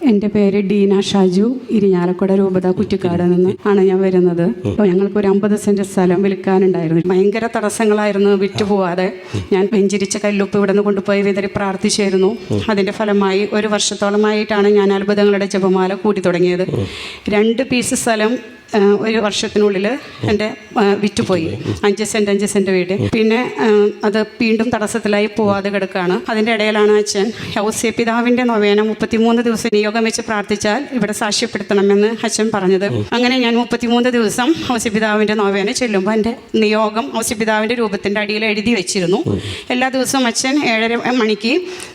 എൻ്റെ പേര് ഡീന ഷാജു. ഇരിഞ്ഞാലക്കുട രൂപത കുറ്റിക്കാട് നിന്ന് ആണ് ഞാൻ വരുന്നത്. അപ്പോൾ ഞങ്ങൾക്ക് ഒരു 50 സെൻറ്റ് സ്ഥലം വിൽക്കാനുണ്ടായിരുന്നു. ഭയങ്കര തടസ്സങ്ങളായിരുന്നു, വിറ്റുപോവാതെ. ഞാൻ വെഞ്ചിരിച്ച കല്ലുപ്പ് ഇവിടെ നിന്ന് കൊണ്ടുപോയി വിതറി പ്രാർത്ഥിച്ചായിരുന്നു. അതിൻ്റെ ഫലമായി 1 വർഷത്തോളമായിട്ടാണ് ഞാൻ അത്ഭുതങ്ങളുടെ ജപമാല കൂട്ടി തുടങ്ങിയത്. 2 പീസ് സ്ഥലം 1 വർഷത്തിനുള്ളിൽ എൻ്റെ വിറ്റുപോയി. 5 സെൻറ്റ് വീട്. പിന്നെ അത് വീണ്ടും തടസ്സത്തിലായി പോവാതെ കിടക്കുകയാണ്. അതിൻ്റെ ഇടയിലാണ് അച്ഛൻ ഔസേപ്പ് പിതാവിൻ്റെ നൊവേന 33 ദിവസം നിയോഗം വെച്ച് പ്രാർത്ഥിച്ചാൽ ഇവിടെ സാക്ഷ്യപ്പെടുത്തണമെന്ന് അച്ഛൻ പറഞ്ഞത്. അങ്ങനെ ഞാൻ 33 ദിവസം ഔസേപ്പ് പിതാവിൻ്റെ നൊവേന ചെല്ലുമ്പോൾ എൻ്റെ നിയോഗം ഔസേപ്പ് പിതാവിൻ്റെ രൂപത്തിൻ്റെ അടിയിൽ എഴുതി വെച്ചിരുന്നു. എല്ലാ ദിവസവും അച്ഛൻ 7:30 മണിക്ക്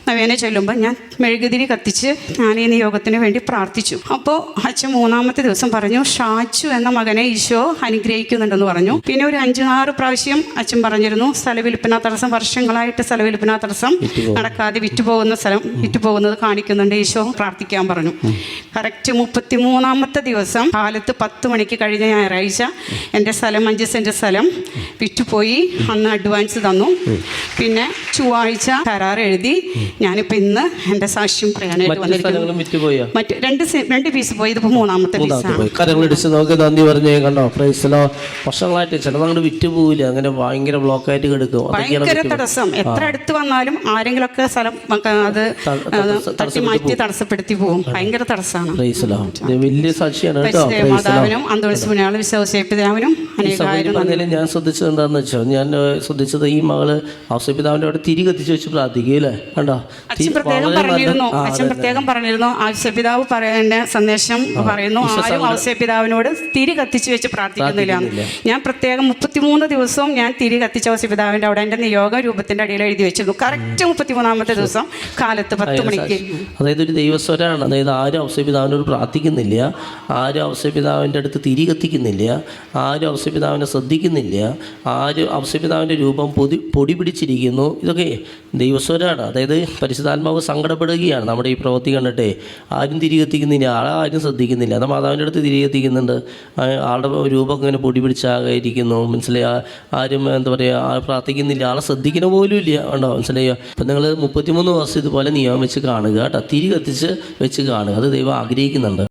നൊവേന ചെല്ലുമ്പോൾ ഞാൻ മെഴുകുതിരി കത്തിച്ച് ഞാൻ ഈ നിയോഗത്തിന് വേണ്ടി പ്രാർത്ഥിച്ചു. അപ്പോൾ അച്ഛൻ 3-ാമത്തെ ദിവസം പറഞ്ഞു, ഷാജു എന്ന മകനെ ഈശോ അനുഗ്രഹിക്കുന്നുണ്ടെന്ന് പറഞ്ഞു. പിന്നെ ഒരു 5-6 പ്രാവശ്യം അച്ഛൻ പറഞ്ഞിരുന്നു, സ്ഥലവിൽപ്പന തടസ്സം, വർഷങ്ങളായിട്ട് സ്ഥലവിൽപ്പന തടസ്സം നടക്കാതെ വിറ്റുപോകുന്നത് കാണിക്കുന്നുണ്ട്, ഈശോ പ്രാർത്ഥിക്കാൻ പറഞ്ഞു. കറക്റ്റ് 33-ാമത്തെ ദിവസം കാലത്ത് 10 മണിക്ക് കഴിഞ്ഞ ഞായറാഴ്ച എൻ്റെ സ്ഥലം 5 സെൻറ്റ് സ്ഥലം വിറ്റുപോയി. അന്ന് അഡ്വാൻസ് തന്നു. പിന്നെ ചൊവ്വാഴ്ച കരാർ എഴുതി. ഞാനിപ്പോൾ ഇന്ന് എൻ്റെ സാക്ഷ്യം പറയാനായിട്ട് വന്നിരിക്കുന്നു. മറ്റ് 2 പീസ് പോയി. ഇതിപ്പോൾ 3-ാമത്തെ പീസാണ്. നന്ദി പറഞ്ഞേ. കണ്ടോ, പ്രൈസലോ. വർഷങ്ങളായിട്ട് ചിലതങ്ങോട്ട് വിറ്റ് പോവില്ല, അങ്ങനെ ഭയങ്കര ബ്ലോക്കായിട്ട് കിടക്കും. ഭയങ്കര തടസ്സം. എത്ര അടുത്ത് വന്നാലും ആരെങ്കിലൊക്കെ സ്ഥലം അത് മാറ്റി തടസ്സപ്പെടുത്തി പോകും. ഭയങ്കര തടസ്സമാണ്. വലിയ സാക്ഷിയാണ് മാതാവിനും അന്തോണിസ്മുനാളും വിശ്വസിപ്പിതാവിനും അനേകായിരം. ഞാൻ ശ്രദ്ധിച്ചത് എന്താണെന്ന് വെച്ചാൽ, ഞാൻ ശ്രദ്ധിച്ചത് ഈ മകള് ഔസേപ്പ് പിതാവിന്റെ അവിടെ തിരി കത്തിച്ച് വെച്ച് പ്രാർത്ഥിക്കുകയല്ലേ. കണ്ടോ, അച്ഛൻ പ്രത്യേകം പറഞ്ഞിരുന്നു ഔസേപ്പ് പിതാവ് പറയുന്ന സന്ദേശം പറയുന്നു, ആരും ഔസേപ്പ് പിതാവിനോട് തിരി കത്തിച്ച് വെച്ച് പ്രാർത്ഥിക്കുന്നില്ല. ഞാൻ പ്രത്യേകം 33 ദിവസവും ഞാൻ തിരി കത്തിച്ച ഔസേപ്പ് പിതാവിൻ്റെ അവിടെ എൻ്റെ നിയോഗ രൂപത്തിൻ്റെ അടിയിൽ എഴുതി വെച്ചിരുന്നു. കറക്റ്റ് 33-ാമത്തെ ദിവസം കാലത്ത് 10 മണിക്ക്. അതായത് ഒരു ദൈവസ്വരാണ്. അതായത് ആരും ഔസേപ്പ് പിതാവിനോട് പ്രാർത്ഥിക്കുന്നില്ല, ആരും ഔസേപ്പ് പിതാവിൻ്റെ അടുത്ത് തിരി കത്തിക്കുന്നില്ല, ആരും ഔസേപ്പ് പിതാവിനെ ശ്രദ്ധിക്കുന്നില്ല, ആരും ഔസേപ്പ് പിതാവിൻ്റെ രൂപം പൊടി പിടിച്ചിരിക്കുന്നു. ഇതൊക്കെ ദൈവസ്വരാണ്. അതായത് പരിശുദ്ധാത്മാവ് സങ്കടപ്പെടുകയാണ് നമ്മുടെ ഈ പ്രവൃത്തി കണ്ടിട്ടേ. ആരും തിരി കത്തിക്കുന്നില്ല, ആരും ശ്രദ്ധിക്കുന്നില്ല. എന്നാൽ മാതാവിൻ്റെ അടുത്ത് തിരി കത്തിക്കുന്നുണ്ട്, ആളുടെ രൂപമൊക്കെ ഇങ്ങനെ പൊടി പിടിച്ചായിരിക്കുന്നു. മനസ്സിലായി, ആരും എന്താ പറയുക, പ്രാർത്ഥിക്കുന്നില്ല, ആളെ ശ്രദ്ധിക്കുന്ന പോലും ഇല്ല. ഉണ്ടോ, മനസ്സിലായോ? അപ്പം നിങ്ങൾ 33 വർഷം ഇതുപോലെ നിയമം വെച്ച് കാണുക കേട്ടോ, തിരി കത്തിച്ച് വെച്ച് കാണുക. അത് ദൈവം ആഗ്രഹിക്കുന്നുണ്ട്.